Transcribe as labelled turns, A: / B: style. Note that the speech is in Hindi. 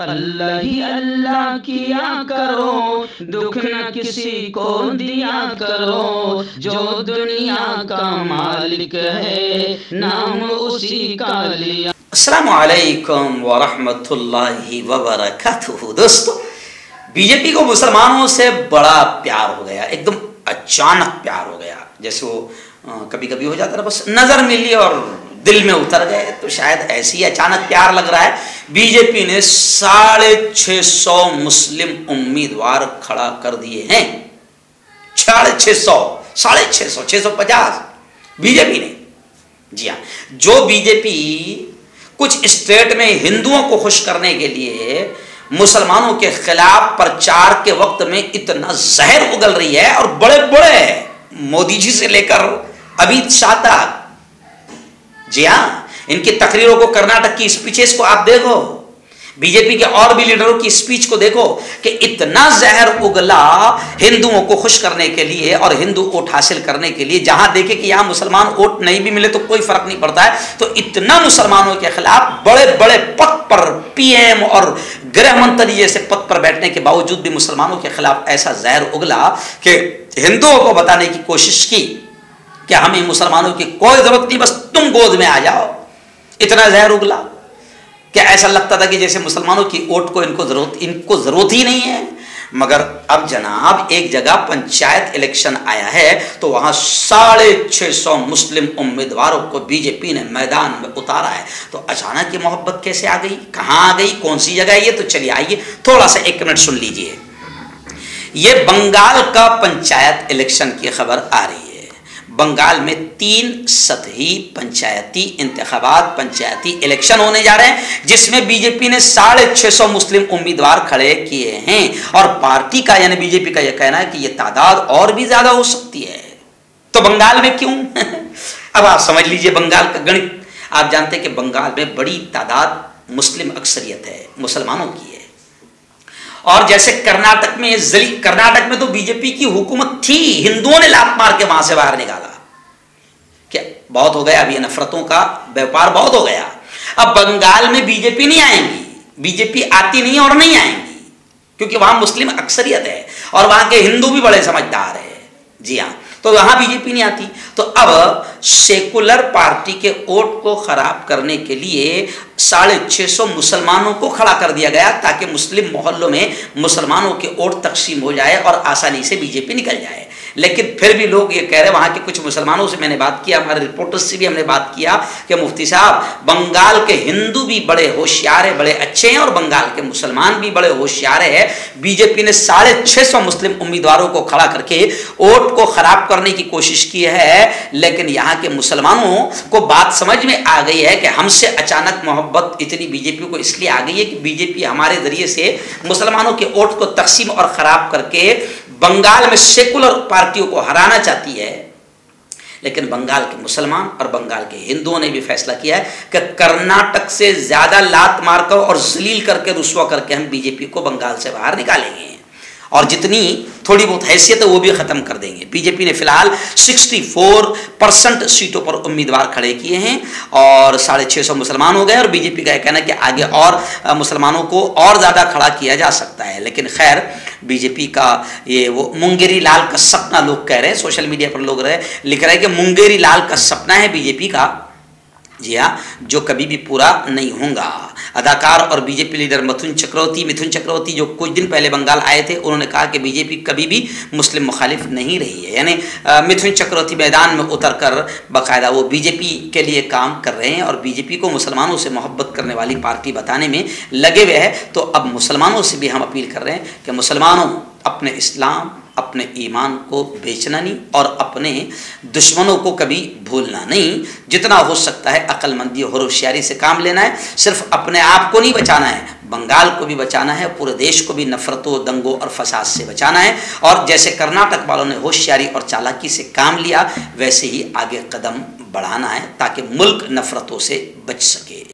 A: अल्लाह ही अल्लाह किया करो, दुख न किसी को दिया करो, जो दुनिया का मालिक है नाम उसी का लिया।
B: अस्सलामु अलैकुम व रहमतुल्लाहि व बरकातुहू। दोस्तों, बीजेपी को मुसलमानों से बड़ा प्यार हो गया, एकदम अचानक प्यार हो गया। जैसे वो कभी कभी हो जाता है, बस नजर मिली और दिल में उतर गए, तो शायद ऐसे ही अचानक प्यार लग रहा है। बीजेपी ने 650 मुस्लिम उम्मीदवार खड़ा कर दिए हैं। 650, 650, 650 बीजेपी ने। जी हाँ, जो बीजेपी कुछ स्टेट में हिंदुओं को खुश करने के लिए मुसलमानों के खिलाफ प्रचार के वक्त में इतना जहर उगल रही है, और बड़े बड़े मोदी जी से लेकर अमित शाह तक। जी हाँ, इनकी तकरीरों को, कर्नाटक की स्पीचेस को आप देखो, बीजेपी के और भी लीडरों की स्पीच को देखो कि इतना जहर उगला हिंदुओं को खुश करने के लिए और हिंदू वोट हासिल करने के लिए। जहां देखे कि यहां मुसलमान वोट नहीं भी मिले तो कोई फर्क नहीं पड़ता है, तो इतना मुसलमानों के खिलाफ बड़े बड़े पद पर, पीएम और गृह मंत्री जैसे पद पर बैठने के बावजूद भी मुसलमानों के खिलाफ ऐसा जहर उगला कि हिंदुओं को बताने की कोशिश की कि हमें मुसलमानों की कोई जरूरत नहीं, बस तुम गोद में आ जाओ। इतना जहर उगला क्या ऐसा लगता था कि जैसे मुसलमानों की वोट को इनको जरूरत ही नहीं है। मगर अब जनाब, एक जगह पंचायत इलेक्शन आया है तो वहां 650 मुस्लिम उम्मीदवारों को बीजेपी ने मैदान में उतारा है। तो अचानक ये मोहब्बत कैसे आ गई, कहां आ गई, कौन सी जगह है ये? तो चलिए आइए थोड़ा सा 1 मिनट सुन लीजिए। ये बंगाल का पंचायत इलेक्शन की खबर आ रही है। बंगाल में 3 सतही पंचायती इंतखाबात, पंचायती इलेक्शन होने जा रहे हैं, जिसमें बीजेपी ने 650 मुस्लिम उम्मीदवार खड़े किए हैं। और पार्टी का यानी बीजेपी का यह कहना है कि यह तादाद और भी ज्यादा हो सकती है। तो बंगाल में क्यों? अब आप समझ लीजिए बंगाल का गणित। आप जानते हैं कि बंगाल में बड़ी तादाद मुस्लिम अक्सरियत है, मुसलमानों की है। और जैसे कर्नाटक में तो बीजेपी की हुकूमत थी, हिंदुओं ने लात मार के वहां से बाहर निकाला। क्या बहुत हो गया, अभी नफरतों का व्यापार बहुत हो गया। अब बंगाल में बीजेपी नहीं आएंगी, बीजेपी आती नहीं और नहीं आएंगी, क्योंकि वहां मुस्लिम अक्सरियत है और वहां के हिंदू भी बड़े समझदार है। जी हाँ, तो वहां बीजेपी नहीं आती। तो अब सेकुलर पार्टी के वोट को खराब करने के लिए 650 मुसलमानों को खड़ा कर दिया गया, ताकि मुस्लिम मोहल्लों में मुसलमानों के वोट तकसीम हो जाए और आसानी से बीजेपी निकल जाए। लेकिन फिर भी लोग ये कह रहे, वहां के कुछ मुसलमानों से मैंने बात किया, हमारे रिपोर्टर्स से भी हमने बात किया कि मुफ्ती साहब, बंगाल के हिंदू भी बड़े होशियार है, बड़े अच्छे हैं, और बंगाल के मुसलमान भी बड़े होशियार है। बीजेपी ने 650 मुस्लिम उम्मीदवारों को खड़ा करके वोट को खराब करने की कोशिश की है, लेकिन यहाँ के मुसलमानों को बात समझ में आ गई है कि हमसे अचानक मोहब्बत इतनी बीजेपी को इसलिए आ गई है कि बीजेपी हमारे जरिए से मुसलमानों के वोट को तकसीम और खराब करके बंगाल में सेकुलर पार्टियों को हराना चाहती है। लेकिन बंगाल के मुसलमान और बंगाल के हिंदुओं ने भी फैसला किया है कि कर्नाटक से ज्यादा लात मारकर और जलील करके, रुस्वा करके हम बीजेपी को बंगाल से बाहर निकालेंगे, और जितनी थोड़ी बहुत हैसियत है वो भी खत्म कर देंगे। बीजेपी ने फिलहाल 64% सीटों पर उम्मीदवार खड़े किए हैं और 650 मुसलमान हो गए। और बीजेपी का कहना है कि आगे और मुसलमानों को और ज़्यादा खड़ा किया जा सकता है। लेकिन खैर, बीजेपी का ये वो मुंगेरी लाल का सपना लोग कह रहे हैं, सोशल मीडिया पर लोग लिख रहे हैं कि मुंगेरी लाल का सपना है बीजेपी का। जी हाँ, जो कभी भी पूरा नहीं होगा। अदाकार और बीजेपी लीडर मिथुन चक्रवर्ती जो कुछ दिन पहले बंगाल आए थे, उन्होंने कहा कि बीजेपी कभी भी मुस्लिम मुखालिफ नहीं रही है। यानी मिथुन चक्रवर्ती मैदान में उतरकर बाकायदा वो बीजेपी के लिए काम कर रहे हैं और बीजेपी को मुसलमानों से मोहब्बत करने वाली पार्टी बताने में लगे हुए हैं। तो अब मुसलमानों से भी हम अपील कर रहे हैं कि मुसलमानों, अपने इस्लाम, अपने ईमान को बेचना नहीं और अपने दुश्मनों को कभी भूलना नहीं। जितना हो सकता है अक्लमंदी और होशियारी से काम लेना है। सिर्फ अपने आप को नहीं बचाना है, बंगाल को भी बचाना है, पूरे देश को भी नफरतों, दंगों और फसाद से बचाना है। और जैसे कर्नाटक वालों ने होशियारी और चालाकी से काम लिया, वैसे ही आगे कदम बढ़ाना है ताकि मुल्क नफरतों से बच सके।